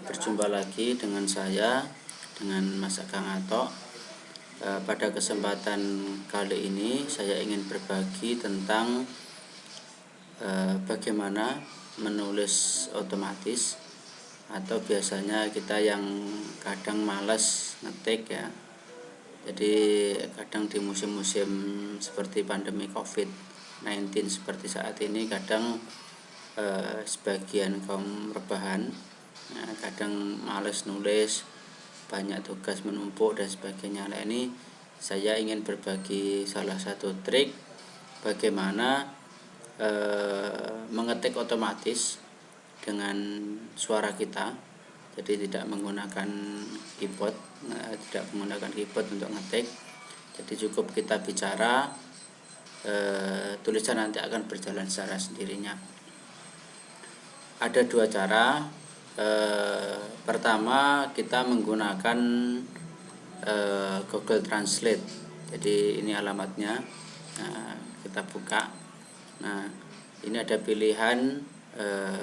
Berjumpa lagi dengan saya, dengan Mas Kang Atok. Pada kesempatan kali ini saya ingin berbagi tentang bagaimana menulis otomatis, atau biasanya kita yang kadang malas ngetik ya. Jadi kadang di musim-musim seperti pandemi COVID-19 seperti saat ini, kadang sebagian kaum rebahan kadang males nulis, banyak tugas menumpuk dan sebagainya. Nah, ini saya ingin berbagi salah satu trik bagaimana mengetik otomatis dengan suara kita. Jadi tidak menggunakan keyboard, untuk ngetik. Jadi cukup kita bicara, tulisan nanti akan berjalan secara sendirinya. Ada dua cara. Pertama, kita menggunakan Google Translate. Jadi ini alamatnya. Nah, kita buka. Nah, ini ada pilihan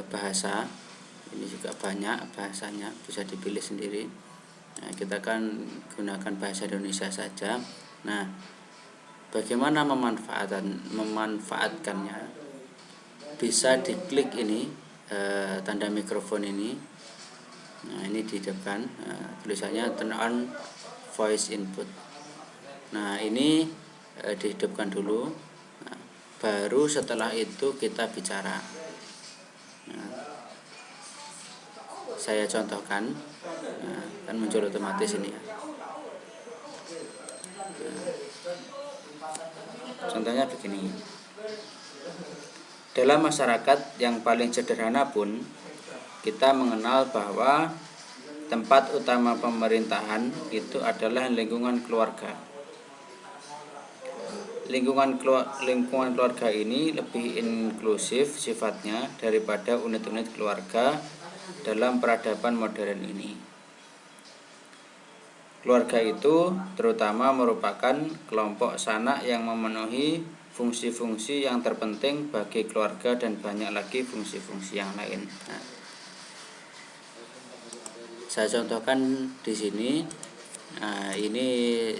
bahasa. Ini juga banyak bahasanya, bisa dipilih sendiri. Nah, kita akan gunakan bahasa Indonesia saja. Nah, bagaimana memanfaatkannya? Bisa diklik ini, tanda mikrofon ini. Nah, ini dihidupkan, tulisannya turn on voice input. Nah, ini dihidupkan dulu. Nah, baru setelah itu kita bicara. Nah, saya contohkan. Nah, kan muncul otomatis ini ya. Nah, contohnya begini. Dalam masyarakat yang paling sederhana pun, kita mengenal bahwa tempat utama pemerintahan itu adalah lingkungan keluarga. Lingkungan keluarga ini lebih inklusif sifatnya daripada unit-unit keluarga dalam peradaban modern ini. Keluarga itu terutama merupakan kelompok sanak yang memenuhi fungsi-fungsi yang terpenting bagi keluarga dan banyak lagi fungsi-fungsi yang lain. Nah, saya contohkan di sini. Nah, ini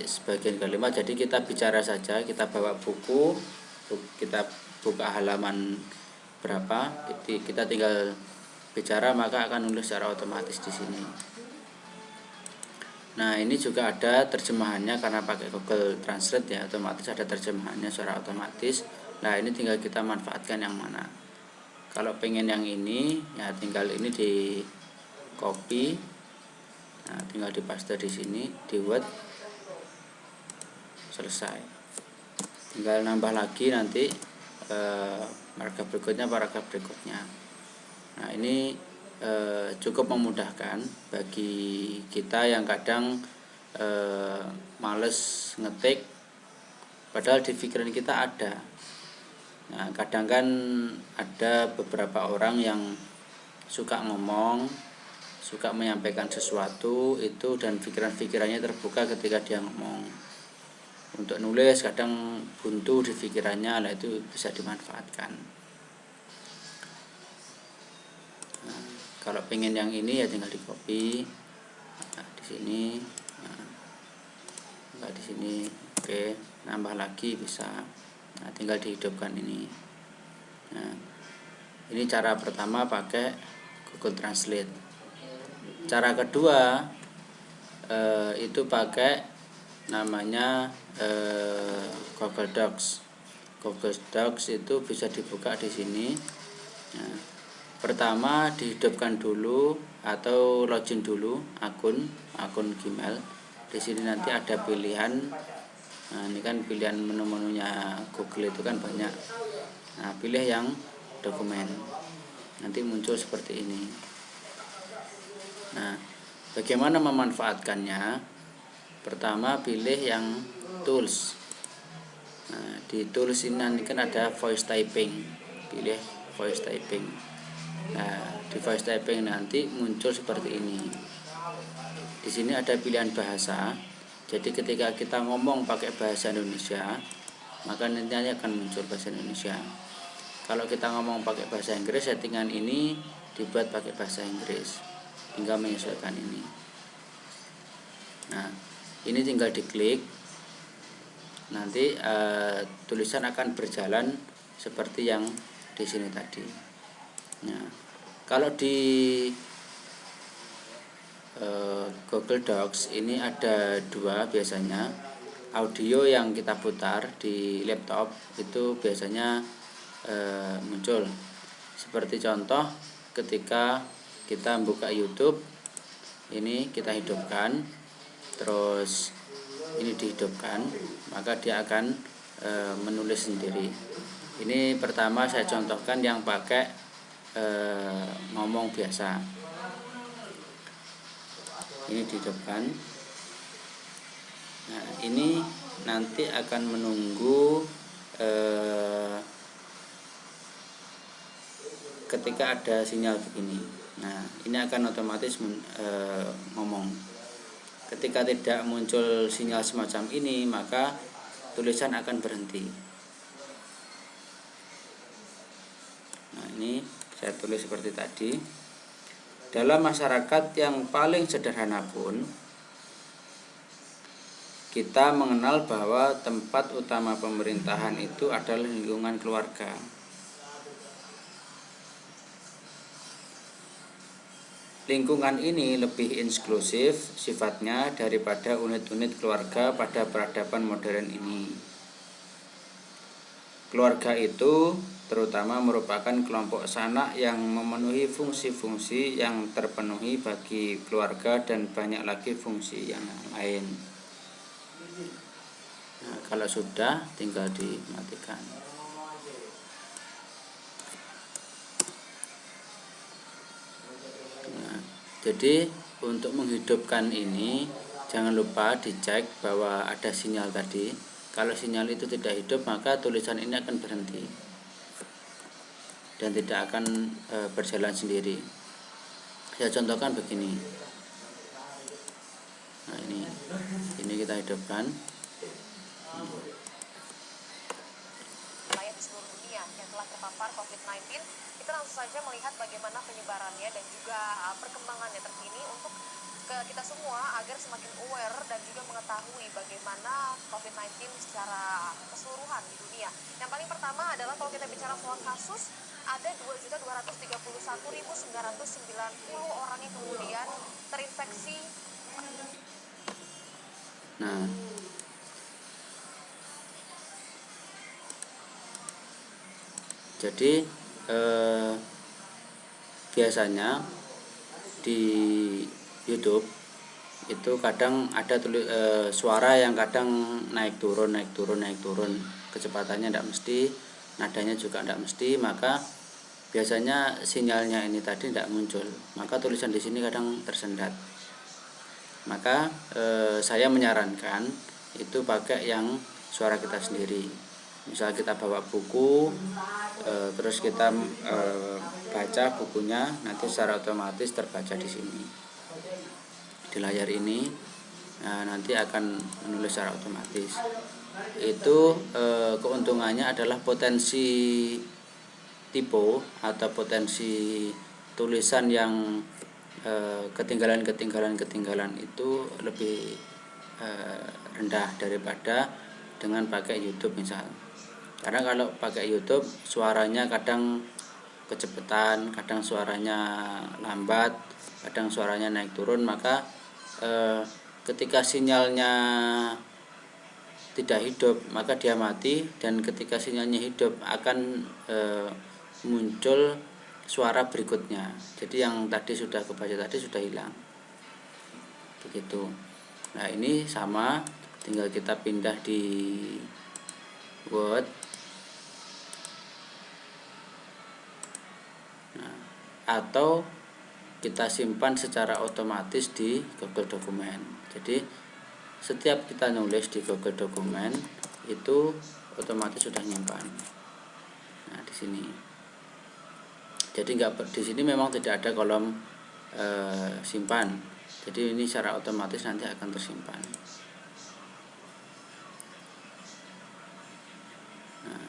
sebagian kalimat. Jadi kita bicara saja, kita bawa buku, kita buka halaman berapa, kita tinggal bicara, maka akan nulis secara otomatis di sini. Nah, ini juga ada terjemahannya karena pakai Google Translate ya, otomatis ada terjemahannya secara otomatis. Nah, ini tinggal kita manfaatkan yang mana. Kalau pengen yang ini ya, tinggal ini di copy. Nah, tinggal dipaste di sini di Word, selesai. Tinggal nambah lagi nanti paragraf berikutnya. Nah, ini cukup memudahkan bagi kita yang kadang males ngetik, padahal di pikiran kita ada. Nah, kadang kan ada beberapa orang yang suka ngomong, suka menyampaikan sesuatu itu, dan pikirannya terbuka ketika dia ngomong. Untuk nulis kadang buntu di pikirannya, nah itu bisa dimanfaatkan. Nah, kalau pengen yang ini ya tinggal di copy. Nah, di sini, nah, di sini, oke, nambah lagi bisa. Nah, tinggal dihidupkan ini. Nah, ini cara pertama pakai Google Translate. Cara kedua itu pakai namanya Google Docs. Google Docs itu bisa dibuka di sini. Nah, pertama dihidupkan dulu atau login dulu akun Gmail. Di sini nanti ada pilihan. Nah, ini kan pilihan menu-menunya Google itu kan banyak. Nah, pilih yang dokumen. Nanti muncul seperti ini. Nah, bagaimana memanfaatkannya? Pertama, pilih yang tools. Nah, di tools ini nanti kan ada voice typing. Pilih voice typing. Nah, di voice typing nanti muncul seperti ini. Di sini ada pilihan bahasa. Jadi ketika kita ngomong pakai bahasa Indonesia, maka nantinya akan muncul bahasa Indonesia. Kalau kita ngomong pakai bahasa Inggris, settingan ini dibuat pakai bahasa Inggris. hingga menyesuaikan ini. Nah, ini tinggal diklik, nanti tulisan akan berjalan seperti yang di sini tadi. Nah, kalau di Google Docs ini ada dua biasanya. Audio yang kita putar di laptop itu biasanya muncul. Seperti contoh ketika kita buka YouTube, ini kita hidupkan, terus ini dihidupkan, maka dia akan menulis sendiri. Ini pertama saya contohkan yang pakai ngomong biasa. Ini dihidupkan. Nah, ini nanti akan menunggu ketika ada sinyal begini. Nah, ini akan otomatis ngomong. Ketika tidak muncul sinyal semacam ini, maka tulisan akan berhenti. Nah, ini saya tulis seperti tadi. Dalam masyarakat yang paling sederhana pun, kita mengenal bahwa tempat utama pemerintahan itu adalah lingkungan keluarga. Lingkungan ini lebih inklusif sifatnya daripada unit-unit keluarga pada peradaban modern ini. Keluarga itu terutama merupakan kelompok sanak yang memenuhi fungsi-fungsi yang terpenuhi bagi keluarga dan banyak lagi fungsi yang lain. Nah, kalau sudah tinggal dimatikan. Nah, jadi untuk menghidupkan ini jangan lupa dicek bahwa ada sinyal tadi. Kalau sinyal itu tidak hidup, maka tulisan ini akan berhenti dan tidak akan berjalan sendiri. Saya contohkan begini. Nah, ini kita hidupkan. Di seluruh dunia yang telah terpapar COVID-19, kita langsung saja melihat bagaimana penyebarannya dan juga perkembangannya terkini untuk kita semua agar semakin aware dan juga mengetahui bagaimana COVID-19 secara keseluruhan di dunia. Yang paling pertama adalah kalau kita bicara soal kasus, ada 2.231.990 orang yang kemudian terinfeksi. Nah, jadi biasanya di YouTube itu kadang ada suara yang kadang naik turun, kecepatannya tidak mesti, nadanya juga tidak mesti, maka biasanya sinyalnya ini tadi tidak muncul, maka tulisan di sini kadang tersendat. Maka saya menyarankan itu pakai yang suara kita sendiri. Misal kita bawa buku, terus kita baca bukunya, nanti secara otomatis terbaca di sini di layar ini. Nah, nanti akan menulis secara otomatis. Itu keuntungannya adalah potensi typo atau potensi tulisan yang ketinggalan itu lebih rendah daripada dengan pakai YouTube misal. Karena kalau pakai YouTube suaranya kadang kecepatan, kadang suaranya lambat, kadang suaranya naik turun, maka ketika sinyalnya tidak hidup maka dia mati, dan ketika sinyalnya hidup akan muncul suara berikutnya. Jadi yang tadi sudah kebaca tadi sudah hilang. Begitu. Nah, ini sama, tinggal kita pindah di Word. Nah, atau kita simpan secara otomatis di Google Dokumen. Jadi setiap kita nulis di Google Dokumen itu otomatis sudah nyimpan. Nah, di sini. Jadi di sini memang tidak ada kolom simpan. Jadi ini secara otomatis nanti akan tersimpan. Nah,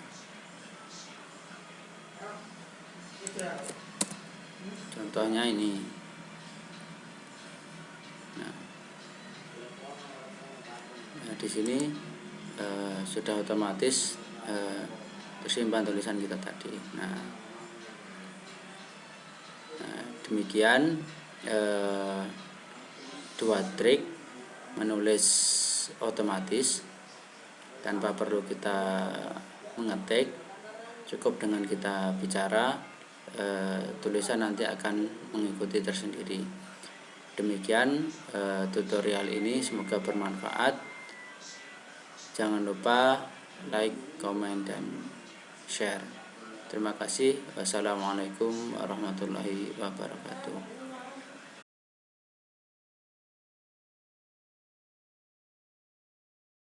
contohnya ini. di sini sudah otomatis tersimpan tulisan kita tadi. Demikian 2 trik menulis otomatis tanpa perlu kita mengetik. Cukup dengan kita bicara, tulisan nanti akan mengikuti tersendiri. Demikian tutorial ini, semoga bermanfaat. Jangan lupa like, comment, dan share. Terima kasih. Wassalamualaikum warahmatullahi wabarakatuh.